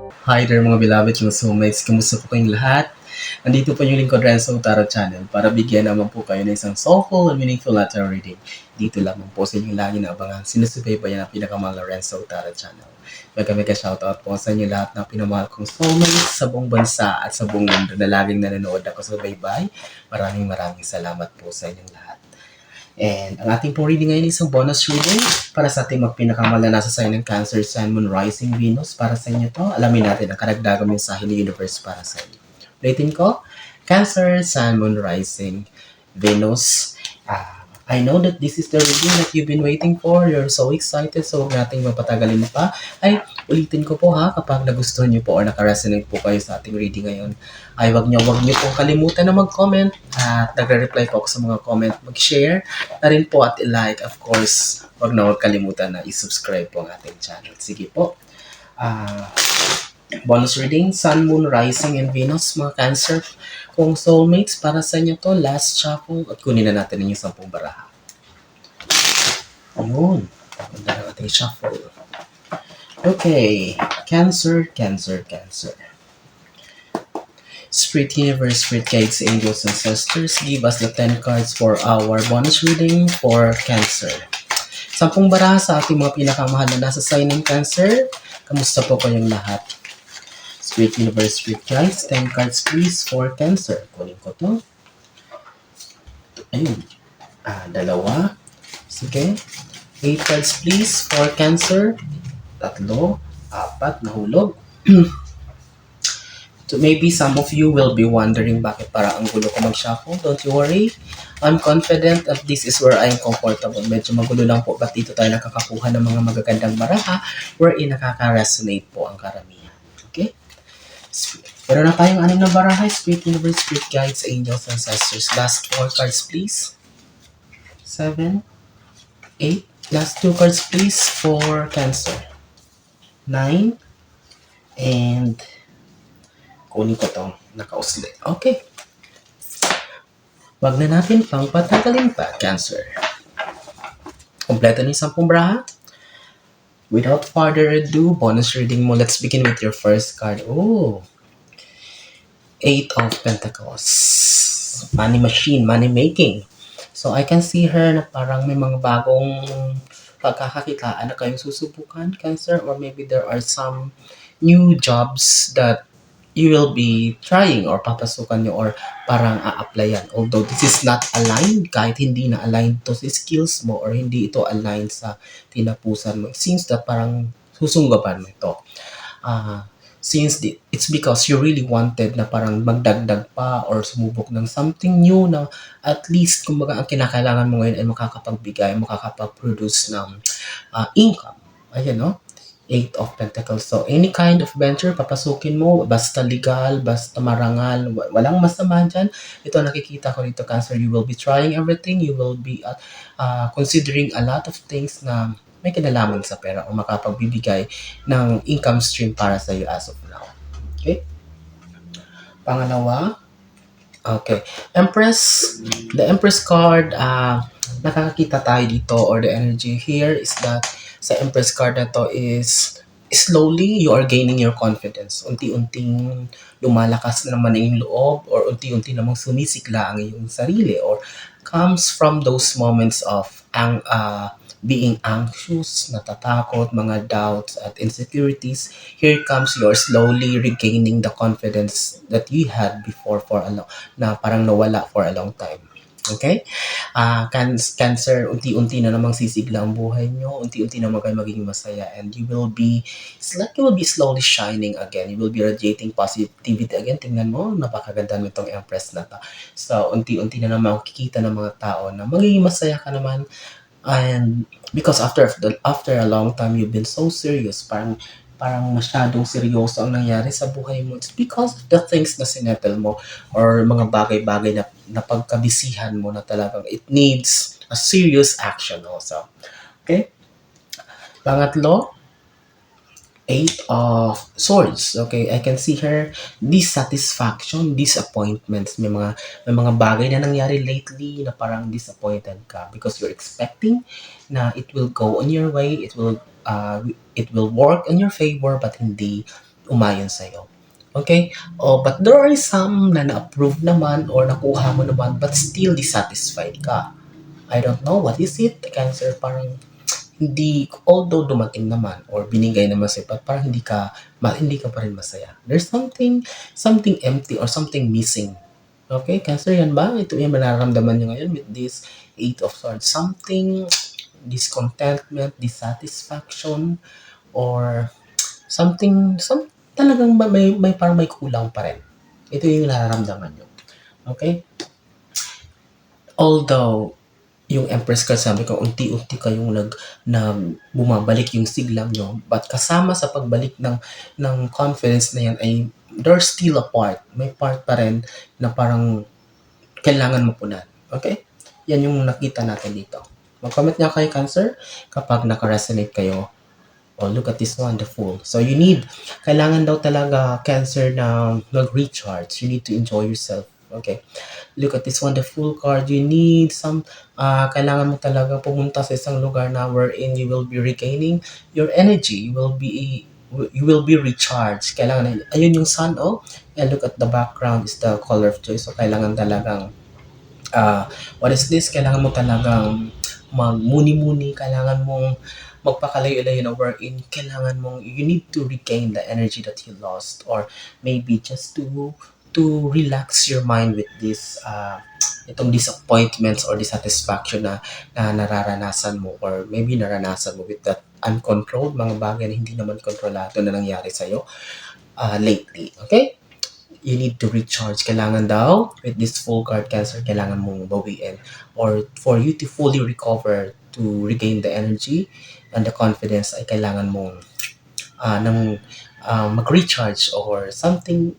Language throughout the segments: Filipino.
Hi there mga beloved yung soulmates. Kamusta po kayong lahat? Nandito po yung lingkod Renzo Tarot Channel para bigyan naman po kayo ng isang soulful and meaningful letter reading. Dito lamang po sa inyong lagi na abangan. Sinusubaybayan ang pinakamahal na Renzo Tarot Channel. Mega shoutout po sa inyo lahat na pinamahal kong soulmates sa buong bansa at sa buong mundo na laging nanonood ako sa baybay. Maraming salamat po sa inyong lahat. And ang ating pong reading ngayon is isang bonus reading para sa ating magpinakamala nasa sign ng Cancer, Sun, Moon, Rising, Venus. Para sa inyo to, alamin natin ang karagdagang mensahe ng universe para sa inyo. Rating ko, Cancer, Sun, Moon, Rising, Venus. I know that this is the reading that you've been waiting for. You're so excited, so huwag nating mapatagalin pa. Ay, ulitin ko po ha, kapag nagustuhan niyo po or nakaresonate po kayo sa ating reading ngayon, ay wag niyo po kalimutan na mag-comment at nagre-reply po ako sa mga comment, mag-share na rin po at i-like. Of course, wag kalimutan na i-subscribe po ang ating channel. Sige po. Bonus reading, Sun, Moon, Rising, and Venus, mga Cancer. Kung soulmates, para sa inyo to, last shuffle, at kunin na natin yung 10 baraha. Ayun. Ganda ng ating shuffle. Okay. Cancer. Spirit Universe, Spirit Guides, Angels, Ancestors, give us the 10 cards for our bonus reading for Cancer. 10 baraha sa ating mga pinakamahal na nasa sign ng Cancer. Kamusta po kayong lahat? Spirit Universe, Spirit Guides, 10 cards please for Cancer. Kunin ko to. Ayun. Dalawa. Sige. 8 cards please for Cancer. 3, 4, nahulog. So maybe some of you will be wondering bakit para ang gulo ko mag-shuffle. Don't you worry. I'm confident that this is where I'm comfortable. Medyo magulo lang po ba't dito tayo nakakakuha ng mga magagandang baraha wherein nakaka-resonate po ang karamihan. Okay? Pero na tayong 6 na baraha. Spirit Universe, Spirit Guides, Angels, Ancestors. Last 4 cards please. 7, 8. Last 2 cards please for Cancer. 9. And kunin ko to. Naka-usli. Okay. Wag na natin pang patagalin pa, Cancer. Kompleto na yung 10 baraha. Without further ado, bonus reading mo. Let's begin with your first card. Oh. 8 of Pentacles. Money machine, money making. So, I can see her na parang may mga bagong pagkakakitaan na kayong susubukan, Cancer, or maybe there are some new jobs that you will be trying or papasukan nyo or parang a-applyan. Although this is not aligned, kahit hindi na aligned to sa skills mo or hindi ito aligned sa tinapusan mo, it seems that parang susunggaban mo ito. Since it's because you really wanted na parang magdagdag pa or sumubok ng something new na at least kumbaga ang kinakailangan mo ngayon ay makakapag-produce ng income. Ayan, no? 8 of Pentacles. So, any kind of venture, papasukin mo, basta legal, basta marangal, walang masama dyan. Ito nakikita ko dito, Cancer, you will be trying everything, you will be considering a lot of things na may kinalaman sa pera o makapagbibigay ng income stream para sa iyo as of now. Okay? Pangalawa, okay. Empress, the Empress card, nakakakita tayo dito or the energy here is that sa Empress card na to is slowly you are gaining your confidence. Unti-unting lumalakas na naman yung loob or unti-unti namang sumisikla ang iyong sarili or comes from those moments of being anxious, natatakot, mga doubts at insecurities. Here comes your slowly regaining the confidence that you had before na parang nawala for a long time. Okay? Cancer, unti-unti na namang sisigla ang buhay nyo, unti-unti na kayo magiging masaya, and it's like you will be slowly shining again. You will be radiating positivity again. Tingnan mo, napakaganda nitong Empress na to. So, unti-unti na naman kikita ng mga tao na magiging masaya ka naman. And because after a long time, you've been so serious, parang masyadong seryoso ang nangyari sa buhay mo. It's because of the things na sinettle mo or mga bagay-bagay na pagkabisihan mo na talagang it needs a serious action also. Okay? Pangatlo, 8 of Swords. Okay, I can see her dissatisfaction, disappointments. May mga bagay na nangyari lately na parang disappointed ka because you're expecting na it will go on your way, it will work in your favor but hindi umayon sa'yo. Okay? Oh, but there are some na na-approve naman or nakuha mo naman but still dissatisfied ka. I don't know what is it. Cancer, parang hindi, although dumating naman or binigay naman sa'yo, but parang hindi ka pa rin masaya. There's something empty or something missing. Okay, Cancer, yan ba? Ito yung mararamdaman nyo ngayon with this Eight of Swords. Something, discontentment, dissatisfaction, or talagang may parang may kulang pa rin. Ito yung nararamdaman nyo. Okay? Although, yung Empress card, sabi ko, unti-unti kayong bumabalik yung sigla nyo. But kasama sa pagbalik ng confidence na yan ay there's still a part. May part pa rin na parang kailangan mapunan. Okay? Yan yung nakita natin dito. Mag-comment nga kayo, Cancer, kapag naka-resonate kayo. Oh, look at this one, the Fool. So kailangan daw talaga, Cancer, na mag-recharge. You need to enjoy yourself. Okay? Look at this one, the Fool card. You need kailangan mo talaga pumunta sa isang lugar na wherein you will be regaining your energy. You will be recharged. Kailangan, ayun yung sun, oh. And look at the background is the color of joy. So kailangan talagang what is this? Kailangan mo talagang magmuni-muni, kailangan mong magpakalayo-layo na wherein kailangan mong, you need to regain the energy that you lost, or maybe just to relax your mind with this itong disappointments or dissatisfaction na nararanasan mo, or maybe naranasan mo with that uncontrolled mga bagay na hindi naman kontrolado na nangyari sa'yo lately. Okay? You need to recharge. Kailangan daw, with this full card, Cancer, kailangan mong bawiin, or for you to fully recover, to regain the energy and the confidence, ay kailangan mong mag-recharge or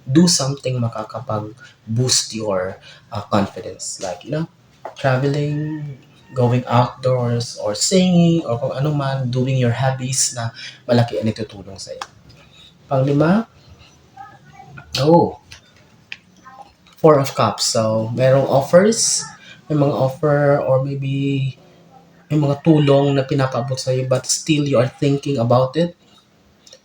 do something makakapag-boost your confidence. Like, traveling, going outdoors, or singing, or kung ano man, doing your hobbies na malaki ang itutulong sa'yo. Panglima, Four of Cups. So, merong offers, may mga offer, or maybe may mga tulong na pinapabot sa'yo, but still you are thinking about it.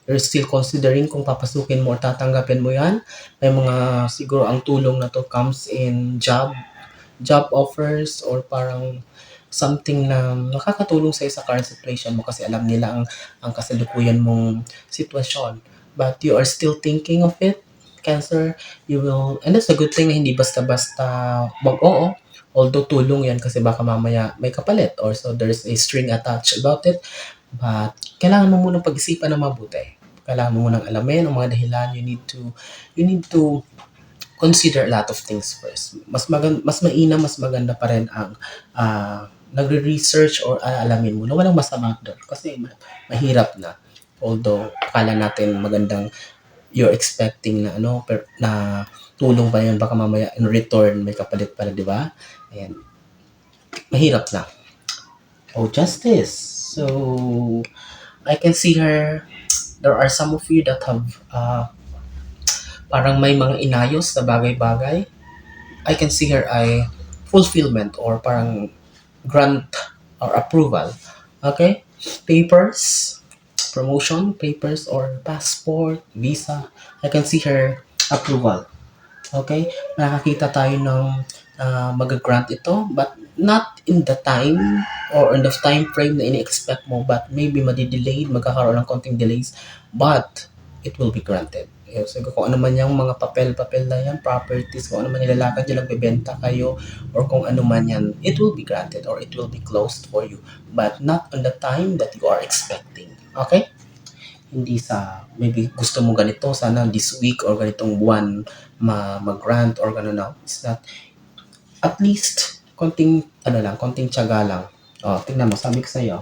You're still considering kung papasukin mo or tatanggapin mo yan. May mga, siguro ang tulong na to comes in job offers, or parang something na makakatulong sa'yo sa current situation mo kasi alam nila ang kasalukuyan mong sitwasyon. But you are still thinking of it, Cancer. And that's a good thing na hindi basta-basta mag-oo. Although tulong yan kasi baka mamaya may kapalit, or so there's a string attached about it. But kailangan mo munang pag-isipan ng mabuti. Kailangan mo munang alamin ang mga dahilan. You need to consider a lot of things first. Mas mainam, mas maganda pa rin ang nagre-research or alamin mo na walang masama doon. Kasi mahirap na. Although akala natin magandang, you're expecting na na tulong pa yan, baka mamaya in return may kapalit pala, di ba? Ayan. Mahirap na. Justice. So, I can see her, there are some of you that have parang may mga inayos na bagay-bagay. I can see her ay fulfillment, or parang grant or approval. Okay? Papers, promotion, papers, or passport, visa. I can see her approval. Okay? Nakakita tayo ng mag-grant ito, but not in the time or in the time frame na ini-expect mo, but maybe madi-delayed, magkakaroon ng konting delays, but it will be granted. So, kung ano man yung mga papel-papel na yan, properties, kung ano man nilalakad dyan, nagbebenta kayo, or kung ano man yan, it will be granted or it will be closed for you, but not on the time that you are expecting. Okay? Hindi sa, maybe gusto mo ganito, sana this week or ganitong buwan mag-grant or gano'n na. It's not, at least, konting tiyaga lang. Tingnan mo, sabi ko sa'yo,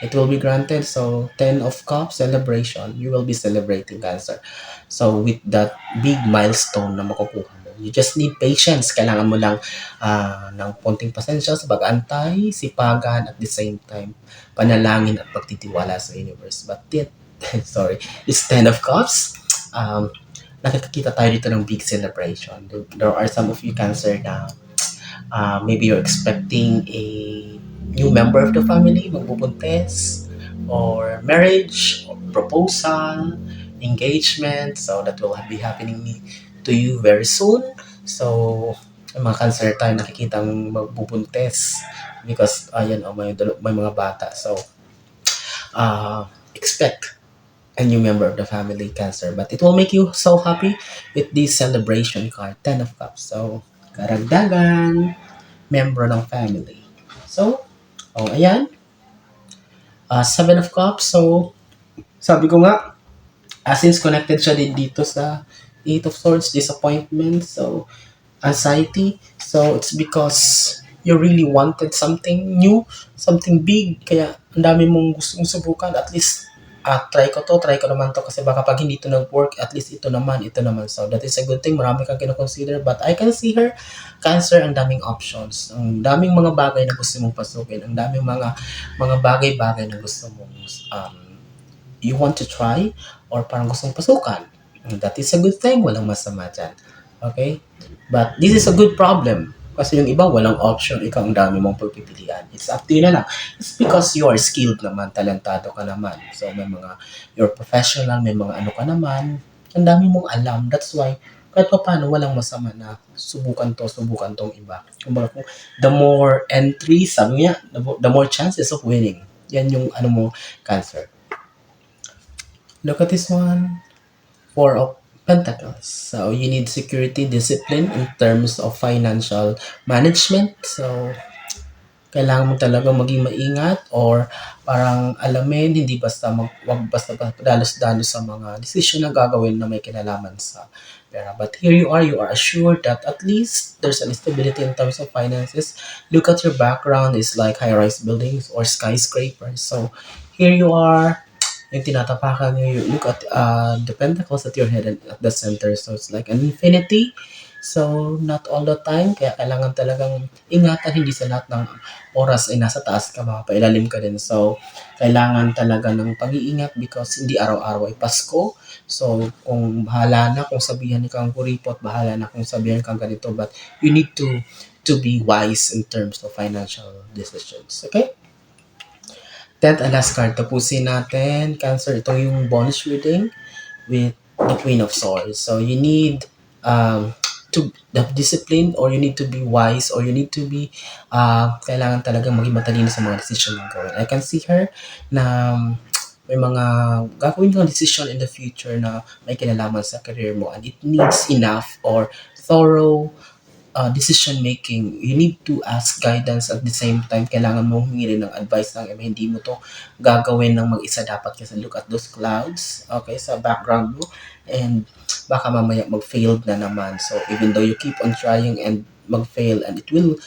it will be granted. So, 10 of Cups, celebration. You will be celebrating, Cancer. So, with that big milestone na makukuha mo, you just need patience. Kailangan mo lang ng konting pasensya sa pag-antay, sipagan, at the same time, panalangin at pagtitiwala sa universe. But it's 10 of Cups. Nakikita tayo dito ng big celebration. There are some of you, Cancer, na maybe you're expecting a new member of the family, magbubuntes, or marriage, or proposal, engagement. So that will be happening to you very soon. So yung mga cancer tayo nakikita magbubuntes because ayan may mga bata. So expect a new member of the family cancer, but it will make you so happy with this celebration card, 10 of cups. So karagdagan member ng family. So ayan, seven of cups. So sabi ko nga, since connected siya din dito sa eight of swords, disappointment, so anxiety. So it's because you really wanted something new, something big, kaya ang dami mong gustong subukan. At least try ko naman to kasi baka pag hindi to nag-work, at least ito naman, ito naman. So that is a good thing, marami kang kinoconsider, but I can see her, cancer, ang daming options, ang daming mga bagay na gusto mong pasukin, ang daming mga bagay-bagay na gusto mong you want to try or parang gustong pasukan. That is a good thing, walang masama dyan. Okay? But this is a good problem. Kasi yung iba, walang option. Ikaw ang dami mong pagpipilian. It's up to you na lang. It's because you are skilled naman, talentado ka naman. So may mga, you're professional, may mga ano ka naman. Ang dami mong alam. That's why, kahit pa paano, walang masama na subukan tong iba. Kumbaga, the more entries, sabi niya, the more chances of winning. Yan yung ano mo, cancer. Look at this one. Four of Pentacles. So you need security, discipline in terms of financial management. So kailangan mo talaga maging maingat or parang alamin, hindi basta wag basta dalos-dalos sa mga decision na gagawin na may kinalaman sa pera. But here you are assured that at least there's an stability in terms of finances. Look at your background is like high-rise buildings or skyscrapers. So here you are, yung tinatapakan nyo, you look at the pentacles at your head and at the center. So it's like an infinity. So not all the time. Kaya kailangan talagang ingatan. Hindi sa lahat ng oras ay nasa taas ka, mapapailalim ka din. So kailangan talaga ng pag-iingat because hindi araw-araw ay Pasko. So kung bahala na kung sabihan ni kang kuripot, bahala na kung sabihan kang ganito. But you need to be wise in terms of financial decisions. Okay? 10th and last card, tapusin natin. Cancer, ito yung bonus reading with the Queen of Swords. So you need to have discipline or you need to be wise or you need to be kailangan talagang maging matalino sa mga decision na gawin. I can see her na may mga gagawin kang decision in the future na may kinalaman sa career mo and it needs enough or thorough decision making. You need to ask guidance at the same time. Kailangan mo humingi rin ng advice ng iba. Hindi mo to gagawin ng mag-isa. Dapat kasi look at those clouds, okay, sa background mo. And baka mamaya mag-failed na naman. So even though you keep on trying and mag-fail and it will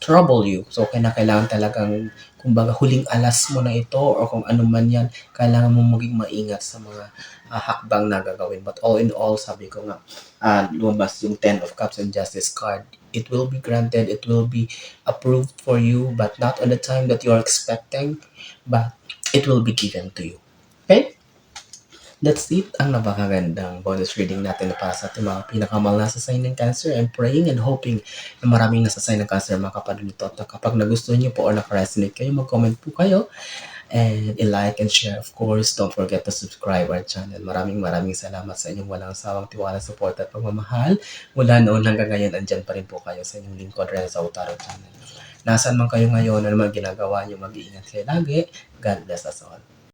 trouble you. So kailangan talagang kumbaga huling alas mo na ito or kung ano man yan, kailangan mo maging maingat sa mga hakbang na gagawin. But all in all, sabi ko nga, lumabas yung 10 of Cups and Justice card. It will be granted, it will be approved for you, but not on the time that you're expecting, but it will be given to you. Okay? That's it. Ang napakagandang bonus reading natin para sa ating mga pinakamahal nasa sign ng Cancer. I'm praying and hoping na maraming nasa sign ng Cancer makapanood nito. At kapag nagustuhan niyo po or nakaresonate kayo, mag-comment po kayo. And i-like and share, of course. Don't forget to subscribe our channel. Maraming salamat sa inyong walang sawang tiwala, support at pagmamahal. Mula noon hanggang ngayon, andyan pa rin po kayo sa inyong lingkod Renza Utaro channel. Nasaan man kayo ngayon, ano naman ginagawa niyo, mag-iingat kayo lagi. God bless us all.